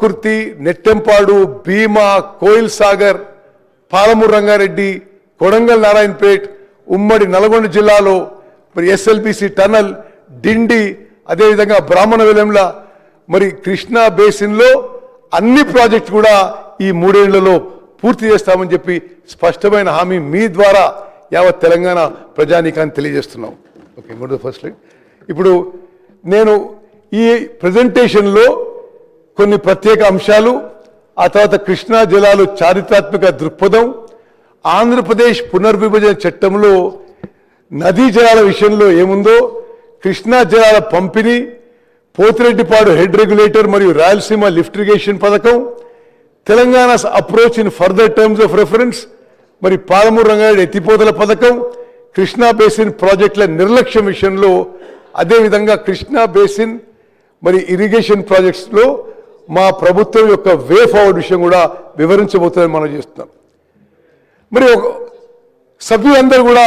కుర్తి, నెట్టెంపాడు, భీమా, కోయిల్ సాగర్, పాలమూరు రంగారెడ్డి, కొడంగల్ నారాయణపేట్, ఉమ్మడి నల్గొండ జిల్లాలో మరి ఎస్ఎల్బిసి టనల్, డిండి, అదేవిధంగా బ్రాహ్మణ వెలంల, మరి కృష్ణా బేసిన్లో అన్ని ప్రాజెక్టు కూడా ఈ 3 ఏళ్లలో పూర్తి చేస్తామని చెప్పి స్పష్టమైన హామీ మీ ద్వారా యావత్ తెలంగాణ ప్రజానీకాన్ని తెలియజేస్తున్నాం. Okay, go to first slide. ఇప్పుడు నేను ఈ ప్రెజెంటేషన్లో కొన్ని ప్రత్యేక అంశాలు, ఆ తర్వాత కృష్ణా జలాలు చారిత్రాత్మక దృక్పథం, ఆంధ్రప్రదేశ్ పునర్విభజన చట్టంలో నదీ జలాల విషయంలో ఏముందో, కృష్ణా జలాల పంపిణీ, పోతిరెడ్డిపాడు హెడ్ రెగ్యులేటర్ మరియు రాయలసీమ లిఫ్ట్ ఇరిగేషన్ పథకం, Telangana approach in further terms of reference, మరి పాలమూరు రంగారెడ్డి ఎత్తిపోతల పథకం, కృష్ణా బేసిన్ ప్రాజెక్టుల నిర్లక్ష్యం విషయంలో, అదేవిధంగా కృష్ణా బేసిన్ మరి ఇరిగేషన్ ప్రాజెక్ట్స్లో మా ప్రభుత్వం యొక్క వే ఫార్వర్డ్ విషయం కూడా వివరించబోతుందని మనం చేస్తున్నాం. మరి సభ్యులందరూ కూడా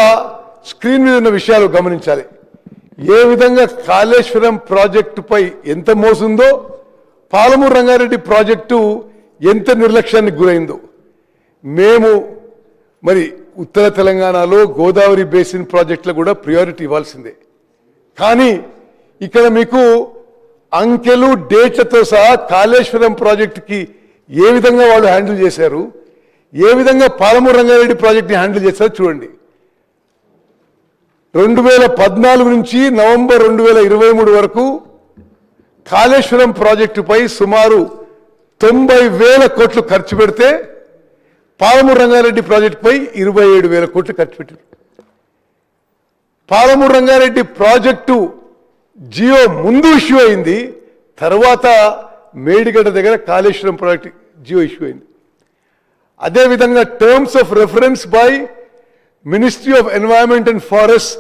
స్క్రీన్ మీద ఉన్న విషయాలు గమనించాలి. ఏ విధంగా కాళేశ్వరం ప్రాజెక్టుపై ఎంత మోసుందో, పాలమూరు రంగారెడ్డి ప్రాజెక్టు ఎంత నిర్లక్ష్యానికి గురైందో. మేము మరి ఉత్తర తెలంగాణలో గోదావరి బేసిన్ ప్రాజెక్టులకు కూడా ప్రియారిటీ ఇవ్వాల్సిందే. కానీ ఇక్కడ మీకు అంకెలు డేట్లతో సహా కాళేశ్వరం ప్రాజెక్టుకి ఏ విధంగా వాళ్ళు హ్యాండిల్ చేశారు, ఏ విధంగా పాలమూరు రంగారెడ్డి ప్రాజెక్ట్ని హ్యాండిల్ చేశారో చూడండి. 2014 నుంచి నవంబర్ 2023 వరకు కాళేశ్వరం ప్రాజెక్టుపై సుమారు 90,000 కోట్లు ఖర్చు పెడితే పాలమూరు రంగారెడ్డి ప్రాజెక్టుపై 27,000 కోట్లు ఖర్చు పెట్టారు. పాలమూరు రంగారెడ్డి ప్రాజెక్టు జియో ముందు ఇష్యూ అయింది, తర్వాత మేడిగడ్డ దగ్గర కాళేశ్వరం ప్రాజెక్టు జియో ఇష్యూ అయింది. అదేవిధంగా terms of reference by ministry of environment and forest,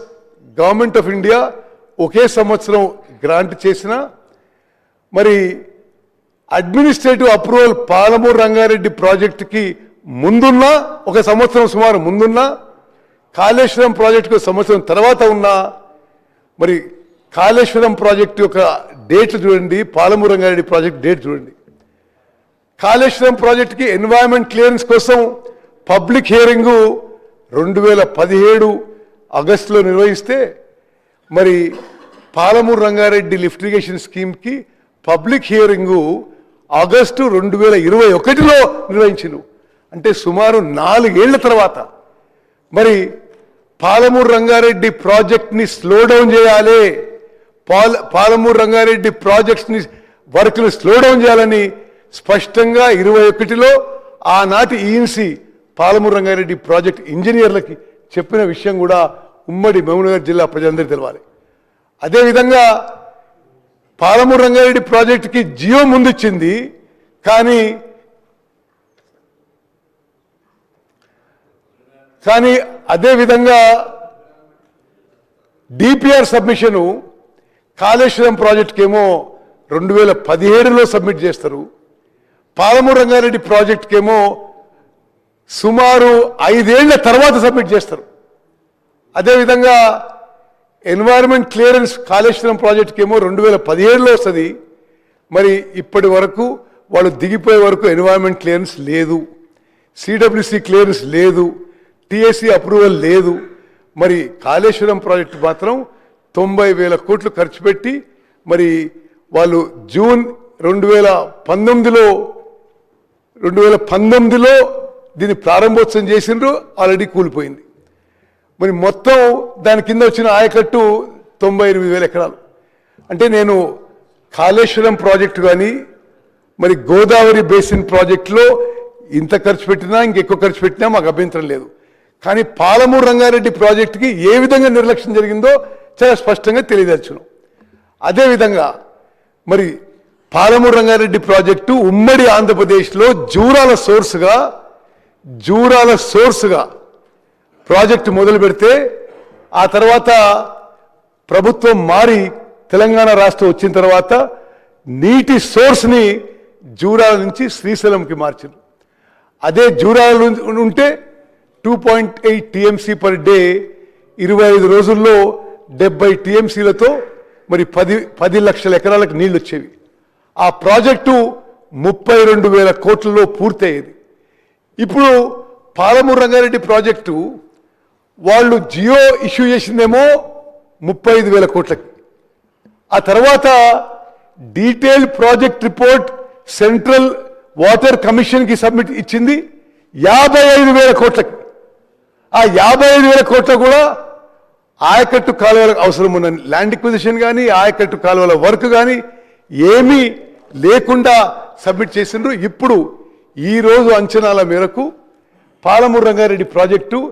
government of India ఒకే సంవత్సరం గ్రాంట్ చేసిన, మరి అడ్మినిస్ట్రేటివ్ అప్రూవల్ పాలమూరు రంగారెడ్డి ప్రాజెక్టుకి ముందున్న ఒక సంవత్సరం సుమారు ముందున్న, కాళేశ్వరం ప్రాజెక్టుకు సంవత్సరం తర్వాత ఉన్న, మరి కాళేశ్వరం ప్రాజెక్టు యొక్క డేట్లు చూడండి, పాలమూరు రంగారెడ్డి ప్రాజెక్ట్ డేట్ చూడండి. కాళేశ్వరం ప్రాజెక్టుకి ఎన్వైరన్మెంట్ క్లియరెన్స్ కోసం పబ్లిక్ హియరింగు 2017 ఆగస్టులో నిర్వహిస్తే, మరి పాలమూరు రంగారెడ్డి లిఫ్ట్ ఇరిగేషన్ స్కీమ్కి పబ్లిక్ హియరింగు ఆగస్టు 2021లో నిర్వహించారు. అంటే సుమారు 4 ఏళ్ల తర్వాత మరి పాలమూరు రంగారెడ్డి ప్రాజెక్ట్ని స్లో డౌన్ చేయాలి, పాలమూరు రంగారెడ్డి ప్రాజెక్ట్స్ని వర్క్ని స్లో డౌన్ చేయాలని స్పష్టంగా 21లో ఆనాటి ఈఎన్సీ పాలమూరు రంగారెడ్డి ప్రాజెక్ట్ ఇంజనీర్లకి చెప్పిన విషయం కూడా ఉమ్మడి మహబూబ్నగర్ జిల్లా ప్రజలందరికీ తెలవాలి. అదేవిధంగా పాలమూరు రంగారెడ్డి ప్రాజెక్టుకి జియో ముందిచ్చింది, కానీ అదేవిధంగా డిపిఆర్ సబ్మిషను కాళేశ్వరం ప్రాజెక్టుకేమో 2017లో సబ్మిట్ చేస్తారు, పాలమూరు రంగారెడ్డి ప్రాజెక్టుకేమో సుమారు 5 ఏళ్ల తర్వాత సబ్మిట్ చేస్తారు. అదేవిధంగా ఎన్వైరన్మెంట్ క్లియరెన్స్ కాళేశ్వరం ప్రాజెక్టుకేమో 2017లో వస్తుంది. మరి ఇప్పటి వరకు వాళ్ళు దిగిపోయే వరకు ఎన్వైరన్మెంట్ క్లియరెన్స్ లేదు, సిడబ్ల్యూసి క్లియరెన్స్ లేదు, టిఎస్సి అప్రూవల్ లేదు. మరి కాళేశ్వరం ప్రాజెక్టు మాత్రం 90,000 కోట్లు ఖర్చు పెట్టి మరి వాళ్ళు జూన్ 2019లో దీన్ని ప్రారంభోత్సవం చేసిండ్రు, ఆల్రెడీ కూలిపోయింది. మరి మొత్తం దాని కింద వచ్చిన ఆయకట్టు 98,000 ఎకరాలు. అంటే నేను కాళేశ్వరం ప్రాజెక్టు కానీ మరి గోదావరి బేసిన్ ప్రాజెక్టులో ఇంత ఖర్చు పెట్టినా ఇంకెక్కువ ఖర్చు పెట్టినా మాకు అభ్యంతరం లేదు. కానీ పాలమూరు రంగారెడ్డి ప్రాజెక్టుకి ఏ విధంగా నిర్లక్ష్యం జరిగిందో చాలా స్పష్టంగా తెలియదర్చును. అదేవిధంగా మరి పాలమూరు రంగారెడ్డి ప్రాజెక్టు ఉమ్మడి ఆంధ్రప్రదేశ్లో జూరాల సోర్స్గా ప్రాజెక్టు మొదలు పెడితే, ఆ తర్వాత ప్రభుత్వం మారి తెలంగాణ రాష్ట్రం వచ్చిన తర్వాత నీటి సోర్స్ని జూరాల నుంచి శ్రీశైలంకి మార్చారు. అదే జూరాల ఉంటే 2.8 టీఎంసీ పర్ డే 25 రోజుల్లో 70 టీఎంసీలతో మరి 10 లక్షల ఎకరాలకు నీళ్ళు వచ్చేవి. ఆ ప్రాజెక్టు 32,000 కోట్లలో పూర్తయ్యేది. ఇప్పుడు పాలమూరు రంగారెడ్డి ప్రాజెక్టు వాళ్ళు జియో ఇష్యూ చేసిందేమో 35,000 కోట్లకి. ఆ తర్వాత detail project report central water కమిషన్కి సబ్మిట్ ఇచ్చింది 55,000 కోట్లకి. ఆ 55,000 కోట్ల కూడా ఆయకట్టు కాలువలకు అవసరం ఉన్న ల్యాండ్ ఎక్విజిషన్ కానీ ఆయకట్టు కాలువల వర్క్ కానీ ఏమీ లేకుండా సబ్మిట్ చేసిండ్రు. ఇప్పుడు ఈరోజు అంచనాల మేరకు పాలమూరు రంగారెడ్డి ప్రాజెక్టు